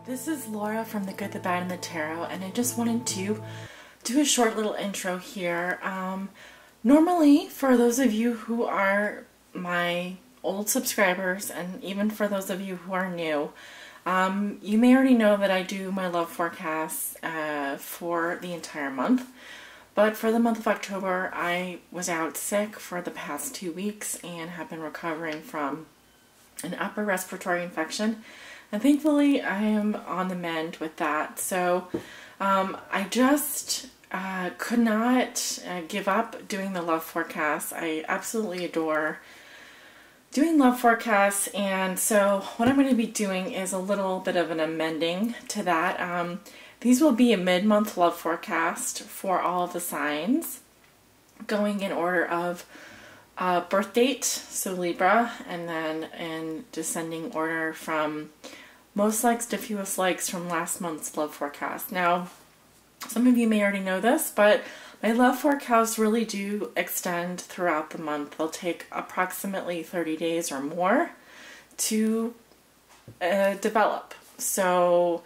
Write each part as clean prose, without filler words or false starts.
This is Laura from The Good, the Bad, and the Tarot, and I just wanted to do a short little intro here. Normally, for those of you who are my old subscribers, and even for those of you who are new, you may already know that I do my love forecasts for the entire month. But for the month of October, I was out sick for the past 2 weeks and have been recovering from an upper respiratory infection. And thankfully, I am on the mend with that. So I just could not give up doing the love forecasts. I absolutely adore doing love forecasts. And so what I'm going to be doing is a little bit of an amending to that. These will be a mid-month love forecast for all of the signs, going in order of birth date, so Libra, and then in descending order from most likes to fewest likes from last month's love forecast. Now, some of you may already know this, but my love forecasts really do extend throughout the month. They'll take approximately 30 days or more to develop. So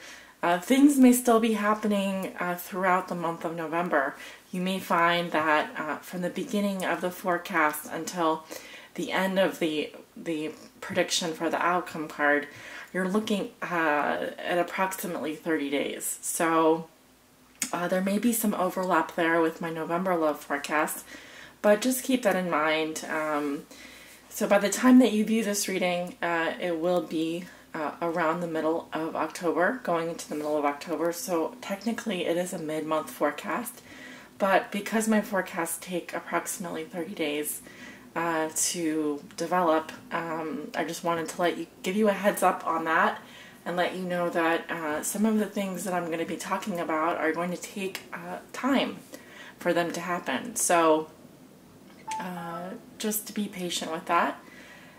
things may still be happening throughout the month of November. You may find that from the beginning of the forecast until the end of the prediction for the outcome card, you're looking at approximately 30 days. So there may be some overlap there with my November love forecast, but just keep that in mind. So by the time that you view this reading, it will be around the middle of October, going into the middle of October. So technically it is a mid-month forecast, but because my forecasts take approximately 30 days to develop, I just wanted to give you a heads up on that and let you know that some of the things that I'm going to be talking about are going to take time for them to happen. So just to be patient with that.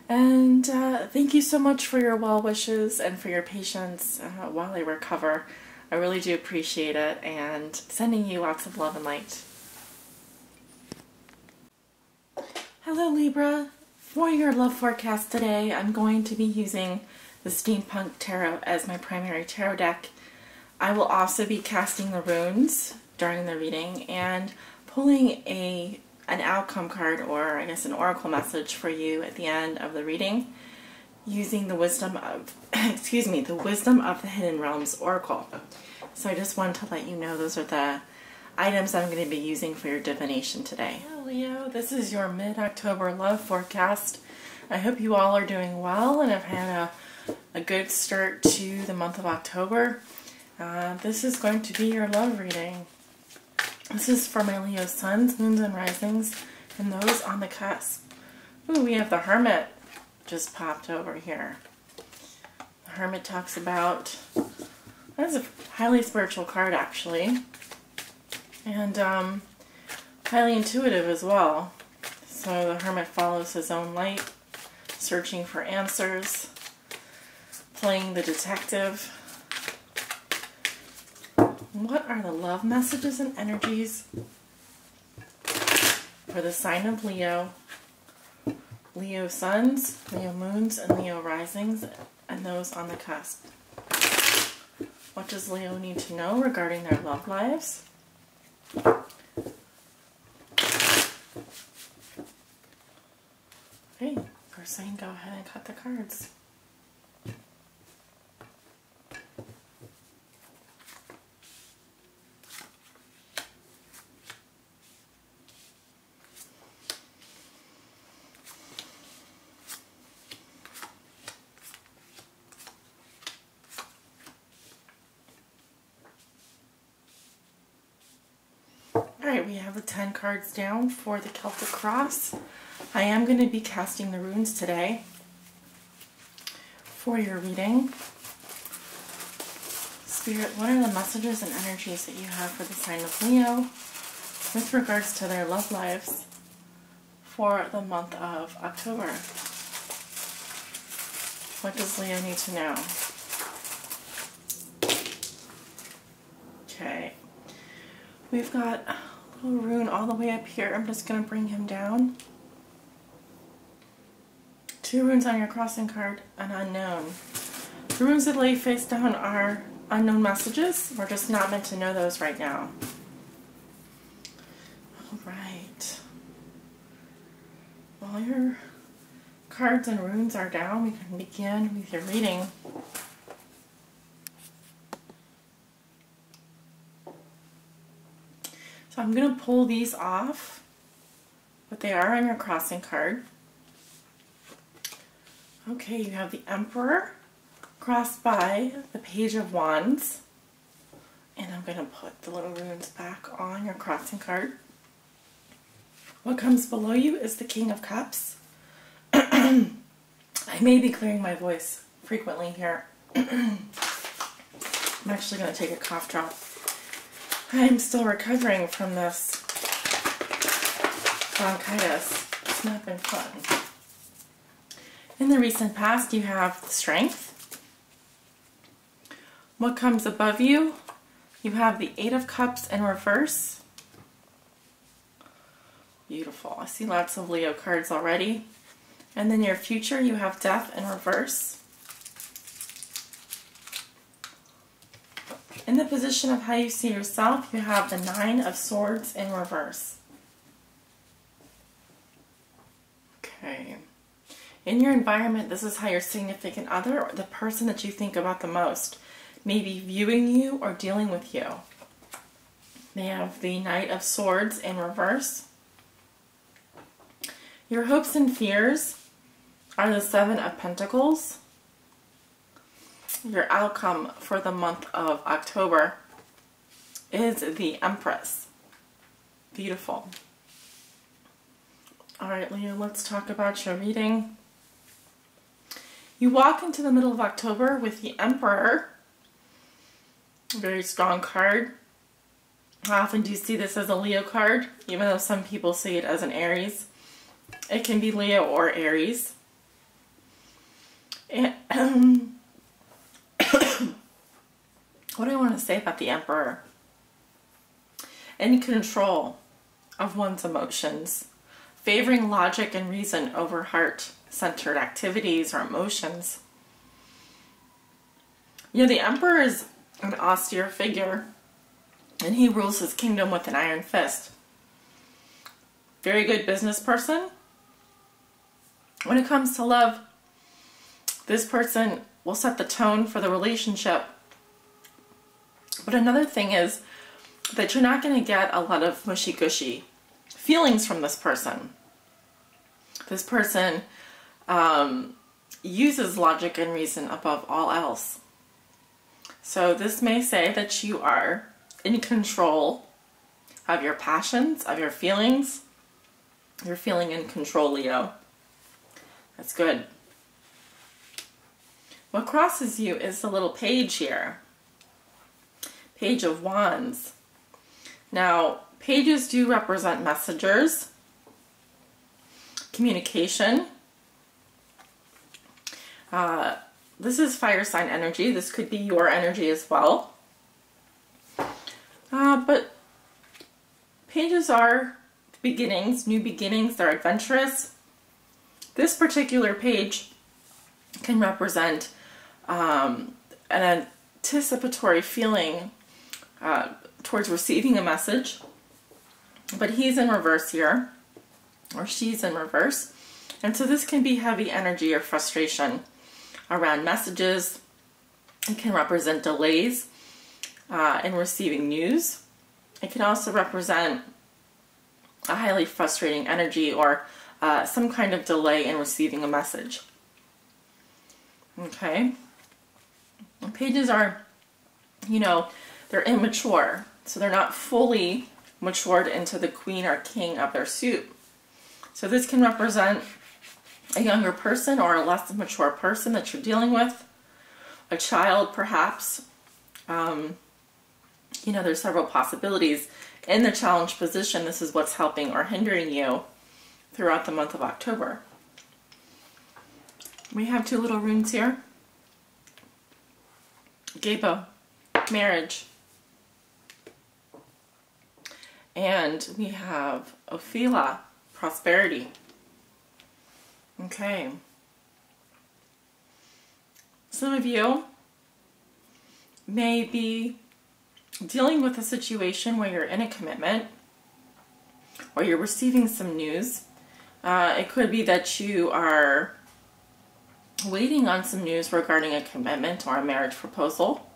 And thank you so much for your well wishes and for your patience while I recover. I really do appreciate it, and sending you lots of love and light. Hello Libra. For your love forecast today, I'm going to be using the Steampunk Tarot as my primary tarot deck. I will also be casting the runes during the reading and pulling an outcome card, or I guess an oracle message for you at the end of the reading, using the wisdom of, the Wisdom of the Hidden Realms Oracle. So I just wanted to let you know those are the items I'm going to be using for your divination today. Hello Leo, this is your mid-October love forecast. I hope you all are doing well and have had a good start to the month of October. This is going to be your love reading. This is for my Leo suns, moons, and risings, and those on the cusp. Ooh, we have the Hermit just popped over here. The Hermit talks about, that's a highly spiritual card actually, and highly intuitive as well. So the Hermit follows his own light, searching for answers, playing the detective. What are the love messages and energies for the sign of Leo, Leo suns, Leo moons, and Leo risings, and those on the cusp? What does Leo need to know regarding their love lives? Okay, first sign, go ahead and cut the cards. Alright, we have the 10 cards down for the Celtic cross. I am going to be casting the runes today for your reading. Spirit, what are the messages and energies that you have for the sign of Leo with regards to their love lives for the month of October? What does Leo need to know? Okay. We've got a little rune all the way up here. I'm just going to bring him down. 2 runes on your crossing card, an unknown. The runes that lay face down are unknown messages. We're just not meant to know those right now. All right. While your cards and runes are down, we can begin with your reading. So I'm going to pull these off, but they are on your crossing card. Okay, you have the Emperor crossed by the Page of Wands. And I'm going to put the little runes back on your crossing card. What comes below you is the King of Cups. I may be clearing my voice frequently here. I'm actually going to take a cough drop. I'm still recovering from this bronchitis. It's not been fun. In the recent past, you have Strength. What comes above you? You have the Eight of Cups in reverse. Beautiful. I see lots of Leo cards already. And then your future, you have Death in reverse. In the position of how you see yourself, you have the Nine of Swords in reverse. Okay. In your environment, this is how your significant other, or the person that you think about the most, may be viewing you or dealing with you. They have the Knight of Swords in reverse. Your hopes and fears are the Seven of Pentacles. Your outcome for the month of October is the Empress. Beautiful. All right, Leo, let's talk about your reading. You walk into the middle of October with the Emperor. Very strong card. I often do see this as a Leo card, even though some people see it as an Aries. It can be Leo or Aries. And what do I want to say about the Emperor? In control of one's emotions, favoring logic and reason over heart-centered activities or emotions. You know, the Emperor is an austere figure, and he rules his kingdom with an iron fist. Very good business person. When it comes to love, this person will set the tone for the relationship. But another thing is that you're not going to get a lot of mushy-gushy feelings from this person. This person uses logic and reason above all else. So this may say that you are in control of your passions, of your feelings. You're feeling in control, Leo. That's good. What crosses you is the little page here. Page of Wands. Now, pages do represent messengers, communication. This is fire sign energy. This could be your energy as well. But pages are beginnings, new beginnings. They're adventurous. This particular page can represent an anticipatory feeling towards receiving a message. But he's in reverse here, or she's in reverse. And so this can be heavy energy or frustration around messages. It can represent delays in receiving news. It can also represent a highly frustrating energy or some kind of delay in receiving a message. Okay. And pages are, you know, they're immature. So they're not fully matured into the queen or king of their suit. So this can represent a younger person or a less mature person that you're dealing with. A child, perhaps. You know, there's several possibilities. In the challenge position, this is what's helping or hindering you throughout the month of October. We have two little runes here. Gebo, marriage. And we have Ophelia, prosperity. Okay. Some of you may be dealing with a situation where you're in a commitment or you're receiving some news. It could be that you are waiting on some news regarding a commitment or a marriage proposal.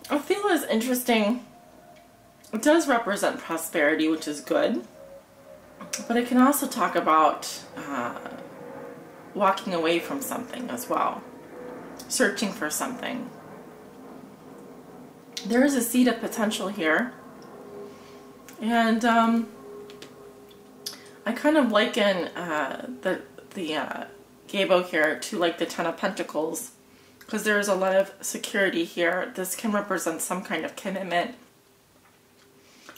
Othela is interesting. It does represent prosperity, which is good, but it can also talk about walking away from something as well, searching for something. There is a seed of potential here, and I kind of liken the Gabo here to like the Ten of Pentacles, because there is a lot of security here. This can represent some kind of commitment.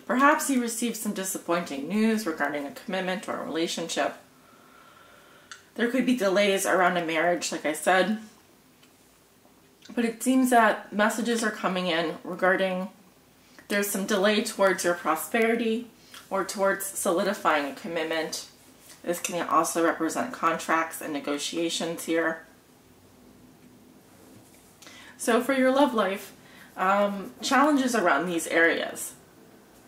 Perhaps you received some disappointing news regarding a commitment or a relationship. There could be delays around a marriage, like I said. But it seems that messages are coming in regarding there's some delay towards your prosperity or towards solidifying a commitment. This can also represent contracts and negotiations here. So for your love life, challenges around these areas: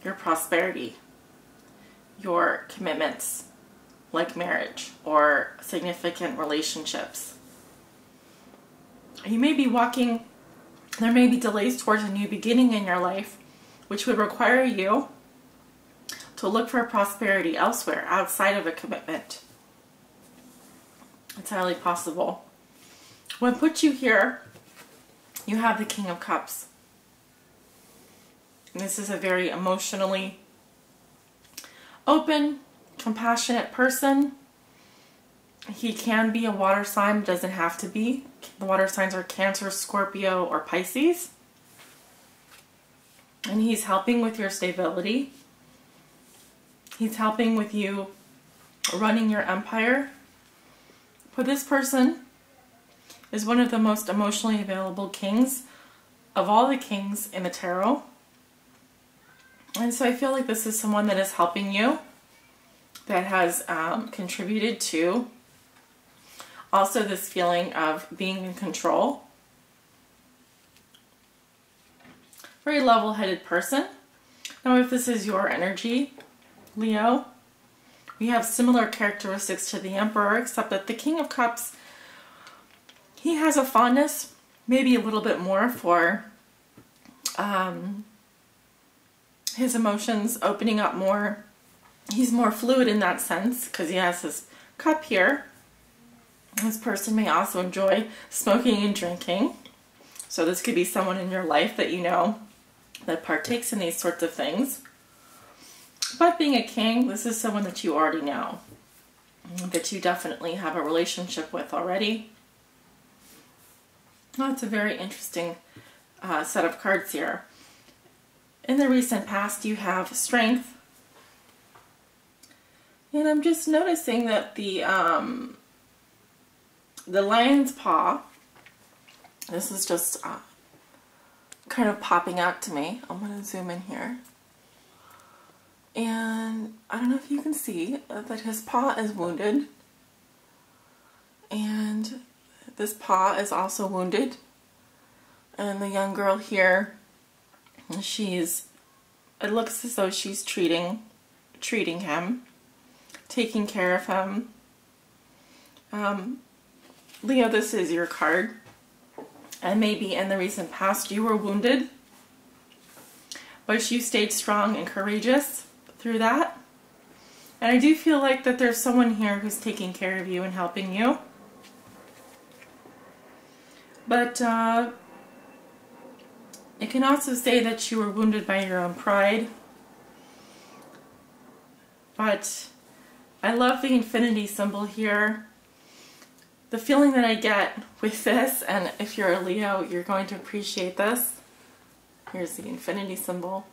your prosperity, your commitments, like marriage or significant relationships. You may be there may be delays towards a new beginning in your life, which would require you to look for prosperity elsewhere, outside of a commitment. It's highly possible. What puts you here, you have the King of Cups. And this is a very emotionally open, compassionate person. He can be a water sign, but doesn't have to be. The water signs are Cancer, Scorpio, or Pisces. And he's helping with your stability. He's helping with you running your empire. But this person is one of the most emotionally available kings of all the kings in the tarot. And so I feel like this is someone that is helping you, that has contributed to also this feeling of being in control. Very level-headed person. Now, if this is your energy, Leo, we have similar characteristics to the Emperor, except that the King of Cups, he has a fondness, maybe a little bit more for his emotions, opening up more. He's more fluid in that sense because he has his cup here. This person may also enjoy smoking and drinking. So this could be someone in your life that you know that partakes in these sorts of things. But being a king, this is someone that you already know, that you definitely have a relationship with already. Well, it's a very interesting set of cards here. In the recent past, you have Strength. And I'm just noticing that the lion's paw, this is just kind of popping out to me. I'm going to zoom in here. And I don't know if you can see that his paw is wounded. And this paw is also wounded. And the young girl here, it looks as though she's treating him, taking care of him. Leo, this is your card. And maybe in the recent past you were wounded, but you stayed strong and courageous through that. And I do feel like that there's someone here who's taking care of you and helping you. But it can also say that you were wounded by your own pride. But I love the infinity symbol here. The feeling that I get with this, and if you're a Leo, you're going to appreciate this. Here's the infinity symbol.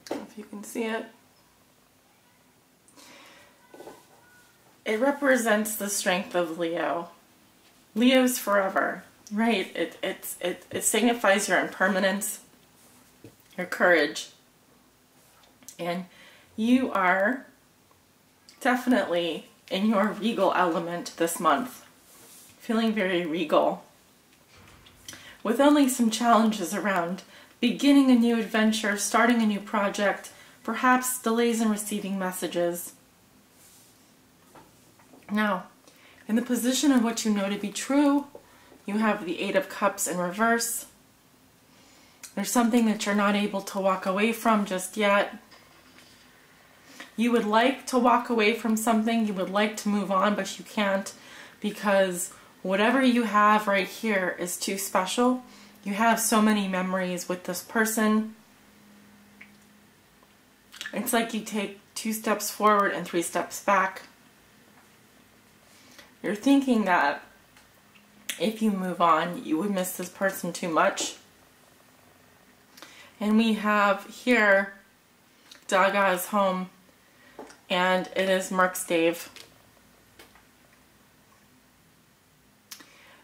I don't know if you can see it. It represents the strength of Leo. Leo's forever, right? It signifies your impermanence, your courage. And you are definitely in your regal element this month. Feeling very regal. with only some challenges around beginning a new adventure, starting a new project, perhaps delays in receiving messages. Now, in the position of what you know to be true, you have the Eight of Cups in reverse. There's something that you're not able to walk away from just yet. You would like to walk away from something, you would like to move on, but you can't, because whatever you have right here is too special. You have so many memories with this person. It's like you take 2 steps forward and 3 steps back. You're thinking that if you move on, you would miss this person too much. And we have here Daga's home, and it is Mark's Dave.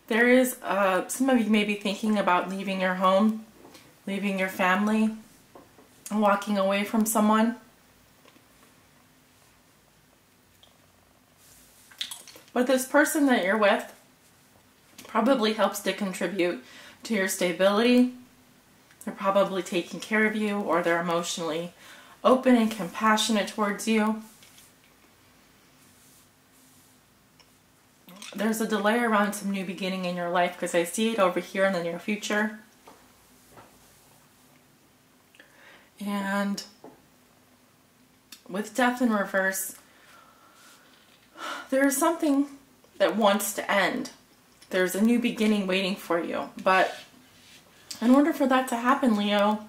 There is, some of you may be thinking about leaving your home, leaving your family, and walking away from someone. But this person that you're with probably helps to contribute to your stability. They're probably taking care of you, or they're emotionally open and compassionate towards you. There's a delay around some new beginning in your life, because I see it over here in the near future. And with Death in reverse, there is something that wants to end. There's a new beginning waiting for you. But in order for that to happen, Leo,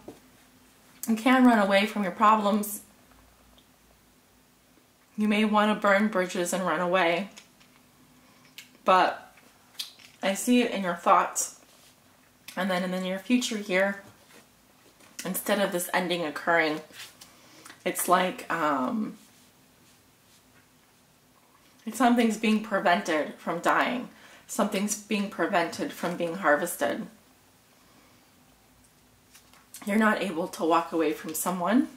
you can't run away from your problems. You may want to burn bridges and run away. But I see it in your thoughts. And then in the near future here, instead of this ending occurring, it's like something's being prevented from dying. Something's being prevented from being harvested. You're not able to walk away from someone.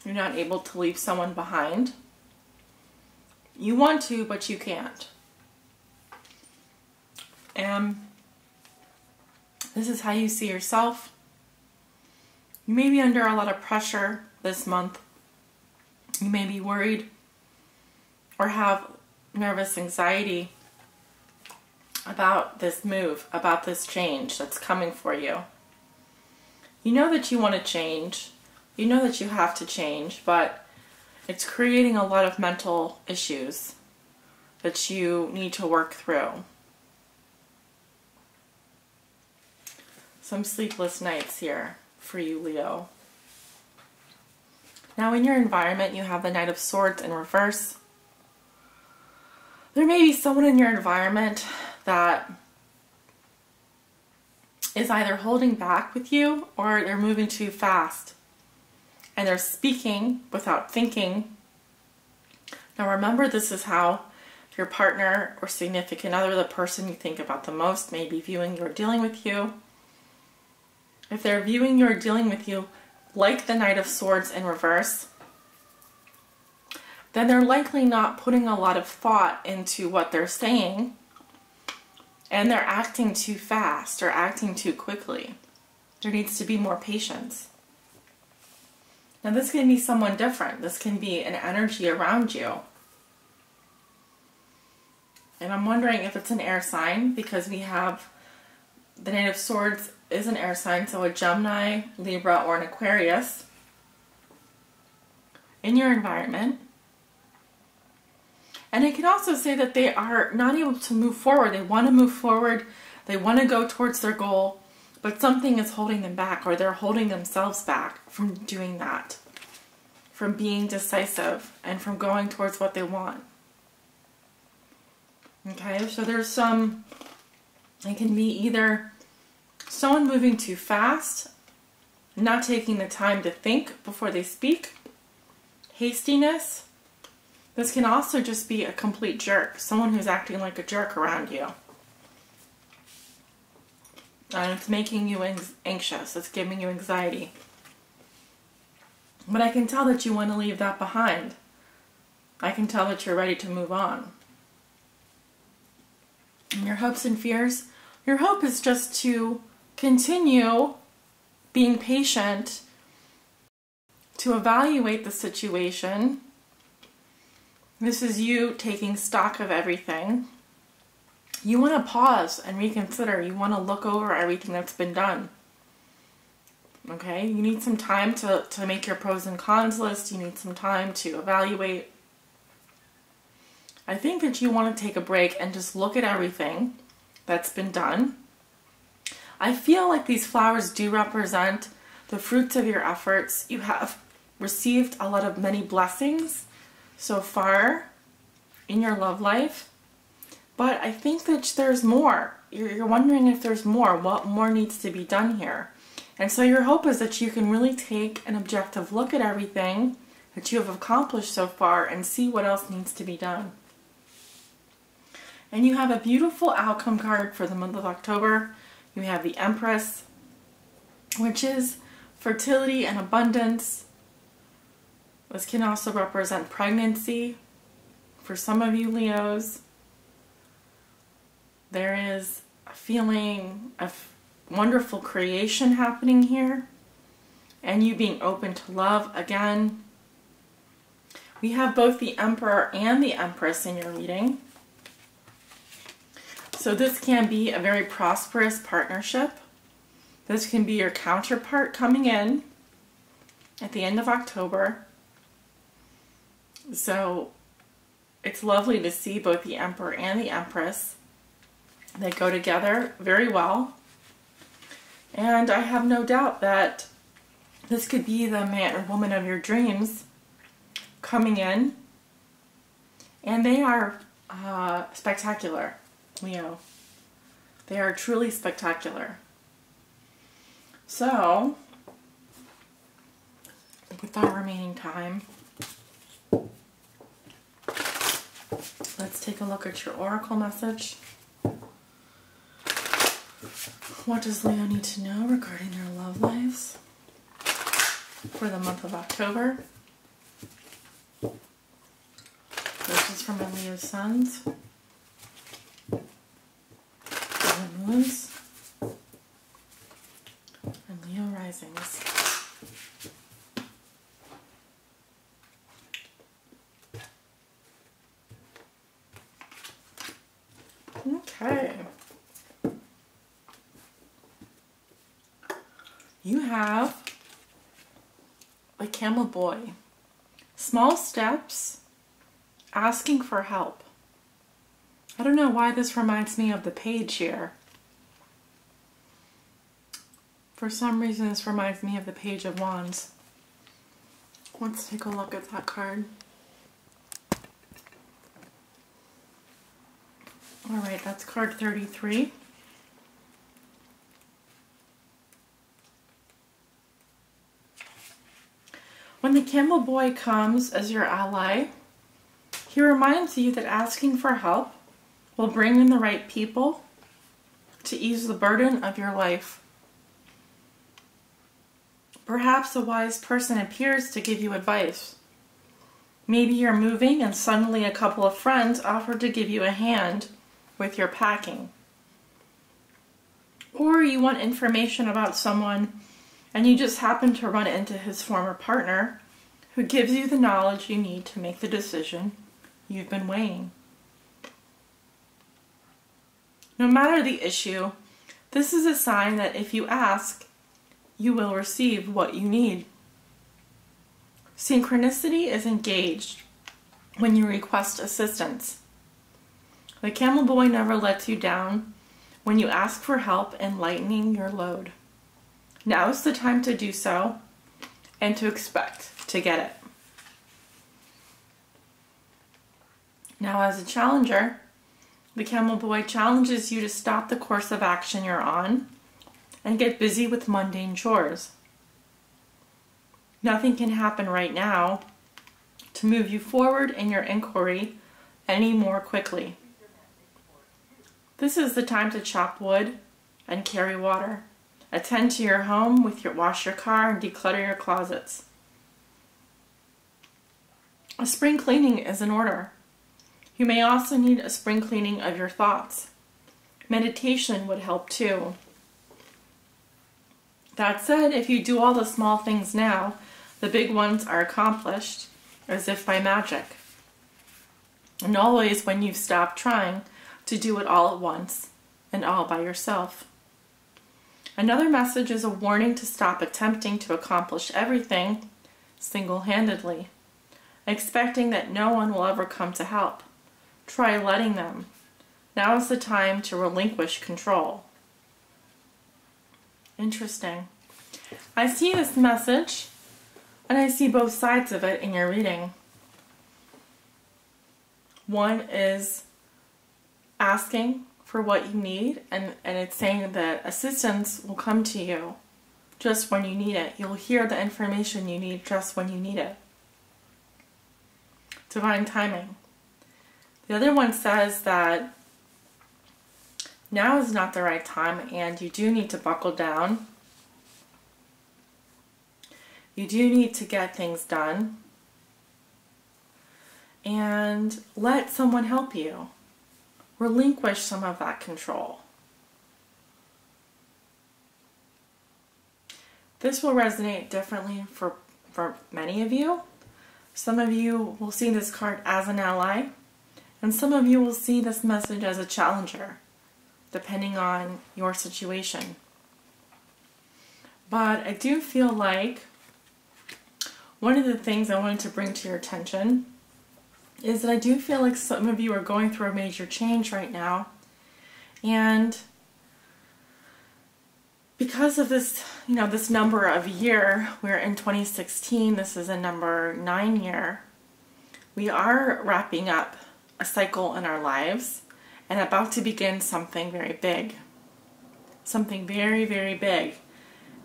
You're not able to leave someone behind. You want to, but you can't. And this is how you see yourself. You may be under a lot of pressure this month. You may be worried or have nervous anxiety about this move, about this change that's coming for you. You know that you want to change. You know that you have to change, but it's creating a lot of mental issues that you need to work through. Some sleepless nights here for you, Leo. Now in your environment, you have the Knight of Swords in reverse. There may be someone in your environment that is either holding back with you, or they're moving too fast and they're speaking without thinking. Now remember, this is how your partner or significant other, the person you think about the most, may be viewing you or dealing with you. If they're viewing you or dealing with you like the Knight of Swords in reverse, then they're likely not putting a lot of thought into what they're saying, and they're acting too fast or acting too quickly. There needs to be more patience. Now this can be someone different. This can be an energy around you. And I'm wondering if it's an air sign, because we have the Knight of Swords is an air sign, so a Gemini, Libra, or an Aquarius in your environment. And it can also say that they are not able to move forward. They want to move forward. They want to go towards their goal, but something is holding them back, or they're holding themselves back from doing that, from being decisive, and from going towards what they want. Okay, so there's some, it can be either someone moving too fast, not taking the time to think before they speak, hastiness. This can also just be a complete jerk, someone who's acting like a jerk around you. And it's making you anxious, it's giving you anxiety. But I can tell that you want to leave that behind. I can tell that you're ready to move on. And your hopes and fears, Your hope is just to continue being patient, to evaluate the situation. This is you taking stock of everything. You want to pause and reconsider. You want to look over everything that's been done. Okay? You need some time to make your pros and cons list. You need some time to evaluate. I think that you want to take a break and just look at everything that's been done. I feel like these flowers do represent the fruits of your efforts. You have received a lot of many blessings so far in your love life, but I think that there's more. You're wondering if there's more, what more needs to be done here. And so your hope is that you can really take an objective look at everything that you have accomplished so far and see what else needs to be done. And you have a beautiful outcome card for the month of October. You have the Empress, which is fertility and abundance. This can also represent pregnancy for some of you Leos. There is a feeling of wonderful creation happening here, and you being open to love again. We have both the Emperor and the Empress in your reading. So this can be a very prosperous partnership. This can be your counterpart coming in at the end of October. So it's lovely to see both the Emperor and the Empress. They go together very well. And I have no doubt that this could be the man or woman of your dreams coming in. And they are spectacular, Leo. They are truly spectacular. So, with our remaining time, let's take a look at your oracle message. What does Leo need to know regarding their love lives for the month of October? This is from my Leo suns, Leo moons, and Leo risings. Okay. You have a camel boy. Small steps, asking for help. I don't know why this reminds me of the page here. For some reason this reminds me of the Page of Wands. Let's take a look at that card. Alright, that's card 33. When the camel boy comes as your ally, he reminds you that asking for help will bring in the right people to ease the burden of your life. Perhaps a wise person appears to give you advice. Maybe you're moving and suddenly a couple of friends offer to give you a hand with your packing. Or you want information about someone and you just happen to run into his former partner who gives you the knowledge you need to make the decision you've been weighing. No matter the issue, this is a sign that if you ask, you will receive what you need. Synchronicity is engaged when you request assistance. The camel boy never lets you down when you ask for help in lightening your load. Now is the time to do so and to expect to get it. Now, as a challenger, the camel boy challenges you to stop the course of action you're on and get busy with mundane chores. Nothing can happen right now to move you forward in your inquiry any more quickly. This is the time to chop wood and carry water. Attend to your home wash your car and declutter your closets. A spring cleaning is in order. You may also need a spring cleaning of your thoughts. Meditation would help too. That said, if you do all the small things now, the big ones are accomplished as if by magic. And always when you stop trying to do it all at once and all by yourself. Another message is a warning to stop attempting to accomplish everything single-handedly, expecting that no one will ever come to help. Try letting them. Now is the time to relinquish control. Interesting. I see this message, and I see both sides of it in your reading. One is asking for what you need, and it's saying that assistance will come to you just when you need it. You'll hear the information you need just when you need it. Divine timing. The other one says that now is not the right time, and you do need to buckle down. You do need to get things done. And let someone help you. Relinquish some of that control. This will resonate differently for many of you. Some of you will see this card as an ally, and some of you will see this message as a challenger, depending on your situation. But I do feel like one of the things I wanted to bring to your attention is that I do feel like some of you are going through a major change right now, and because of this, this number of year, we're in 2016, this is a number 9 year, we are wrapping up a cycle in our lives and about to begin something very big. Something very, very big.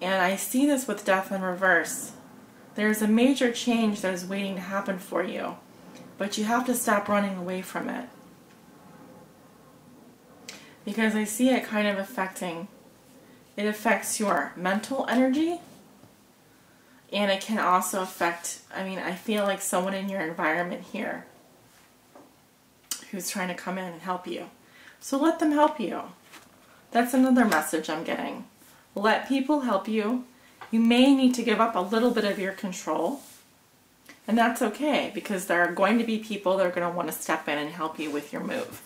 And I see this with death in reverse. There's a major change that is waiting to happen for you, but you have to stop running away from it. Because I see it kind of it affects your mental energy, and it can also affect, I feel like someone in your environment here who's trying to come in and help you. So let them help you. That's another message I'm getting. Let people help you. You may need to give up a little bit of your control, and that's okay, because there are going to be people that are going to want to step in and help you with your move,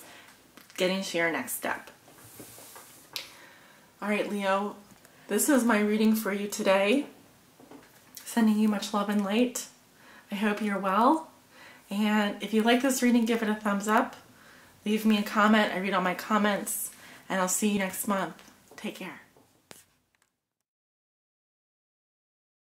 getting to your next step. All right, Leo, this is my reading for you today. Sending you much love and light. I hope you're well. And if you like this reading, give it a thumbs up. Leave me a comment. I read all my comments. And I'll see you next month. Take care.